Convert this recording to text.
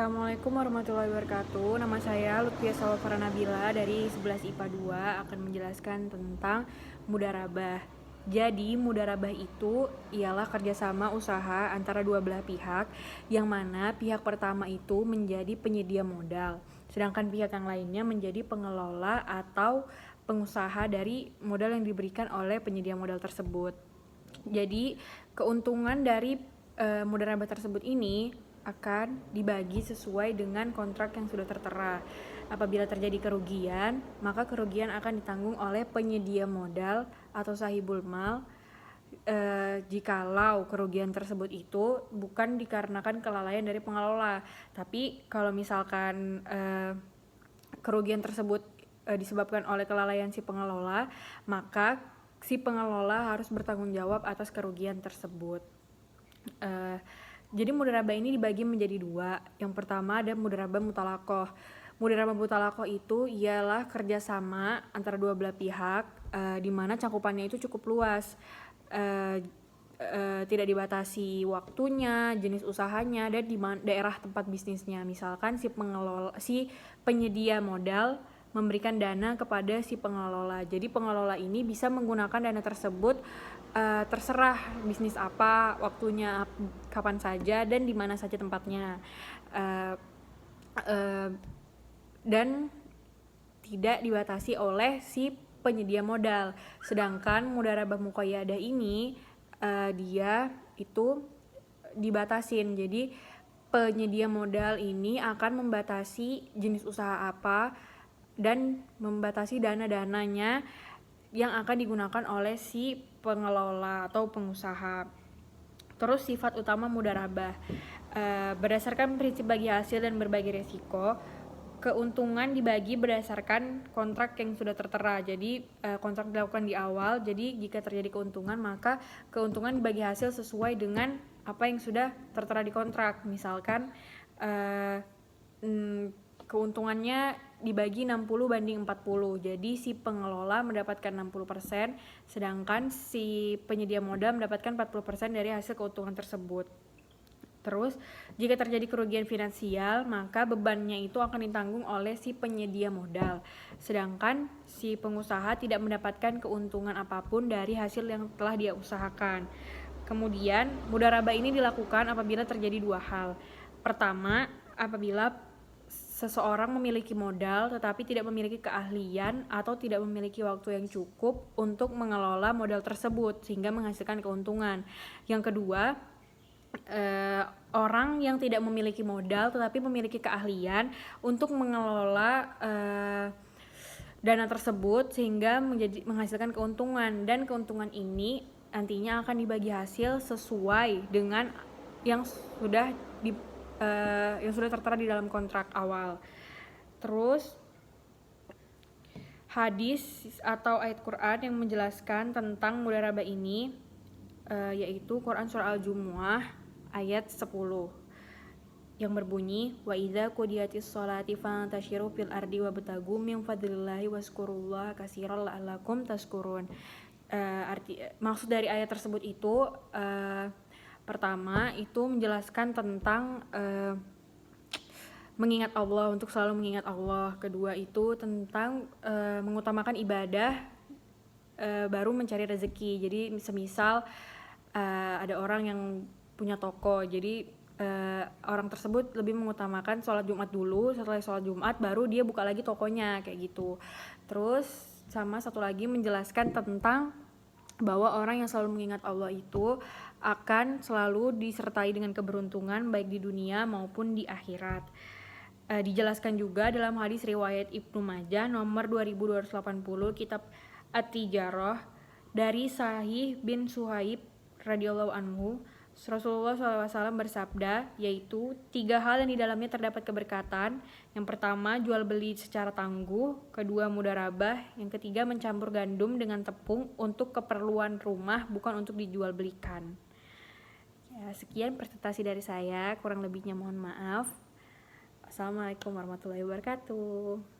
Assalamualaikum warahmatullahi wabarakatuh. Nama saya Lutfia Salwafara Nabila dari 11 IPA 2 akan menjelaskan tentang mudharabah. Jadi mudharabah itu ialah kerjasama usaha antara dua belah pihak, yang mana pihak pertama itu menjadi penyedia modal, sedangkan pihak yang lainnya menjadi pengelola atau pengusaha dari modal yang diberikan oleh penyedia modal tersebut. Jadi keuntungan dari mudharabah tersebut ini akan dibagi sesuai dengan kontrak yang sudah tertera. Apabila terjadi kerugian, maka kerugian akan ditanggung oleh penyedia modal atau sahibul mal jikalau kerugian tersebut itu bukan dikarenakan kelalaian dari pengelola. Tapi kalau misalkan kerugian tersebut disebabkan oleh kelalaian si pengelola, maka si pengelola harus bertanggung jawab atas kerugian tersebut. Jadi mudharabah ini dibagi menjadi dua. Yang pertama ada mudharabah mutalakoh. Mudharabah mutalakoh itu ialah kerjasama antara dua belah pihak, di mana cakupannya itu cukup luas, tidak dibatasi waktunya, jenis usahanya, dan di daerah tempat bisnisnya. Misalkan si penyedia modal memberikan dana kepada si pengelola. Jadi pengelola ini bisa menggunakan dana tersebut terserah bisnis apa, waktunya kapan saja, dan di mana saja tempatnya, dan tidak dibatasi oleh si penyedia modal. Sedangkan mudharabah muqayyadah ini dia itu dibatasin. Jadi penyedia modal ini akan membatasi jenis usaha apa dan membatasi dana-dananya yang akan digunakan oleh si pengelola atau pengusaha. Terus sifat utama mudharabah, berdasarkan prinsip bagi hasil dan berbagi resiko, keuntungan dibagi berdasarkan kontrak yang sudah tertera. Jadi kontrak dilakukan di awal, jadi jika terjadi keuntungan maka keuntungan dibagi hasil sesuai dengan apa yang sudah tertera di kontrak. Misalkan keuntungannya dibagi 60/40. Jadi si pengelola mendapatkan 60%, sedangkan si penyedia modal mendapatkan 40% dari hasil keuntungan tersebut. Terus, jika terjadi kerugian finansial, maka bebannya itu akan ditanggung oleh si penyedia modal. Sedangkan si pengusaha tidak mendapatkan keuntungan apapun dari hasil yang telah dia usahakan. Kemudian, mudharabah ini dilakukan apabila terjadi dua hal. Pertama, apabila seseorang memiliki modal tetapi tidak memiliki keahlian atau tidak memiliki waktu yang cukup untuk mengelola modal tersebut sehingga menghasilkan keuntungan. Yang kedua, orang yang tidak memiliki modal tetapi memiliki keahlian untuk mengelola dana tersebut sehingga menghasilkan keuntungan, dan keuntungan ini nantinya akan dibagi hasil sesuai dengan yang sudah tertera di dalam kontrak awal. Terus hadis atau ayat Quran yang menjelaskan tentang mudharabah ini yaitu Quran surah Al-Jumu'ah ayat 10 yang berbunyi, wa idza qudiyatis sholati fantashiru fil ardi wabtagu min fadlillahi wazkurullaha katsiran la'allakum tashkurun. Maksud dari ayat tersebut itu pertama itu menjelaskan tentang mengingat Allah, untuk selalu mengingat Allah. Kedua itu tentang mengutamakan ibadah baru mencari rezeki. Jadi semisal ada orang yang punya toko, jadi orang tersebut lebih mengutamakan sholat Jumat dulu, setelah sholat Jumat baru dia buka lagi tokonya, kayak gitu. Terus sama satu lagi menjelaskan tentang bahwa orang yang selalu mengingat Allah itu akan selalu disertai dengan keberuntungan baik di dunia maupun di akhirat. Dijelaskan juga dalam hadis riwayat Ibnu Majah nomor 2280 kitab At-Tijarah dari Sahih bin Suhaib radhiyallahu anhu, Rasulullah SAW bersabda, yaitu 3 hal yang di dalamnya terdapat keberkatan. Yang pertama, jual beli secara tangguh. Kedua, mudharabah. Yang ketiga, mencampur gandum dengan tepung untuk keperluan rumah, bukan untuk dijual belikan. Ya, sekian presentasi dari saya, kurang lebihnya mohon maaf. Assalamualaikum warahmatullahi wabarakatuh.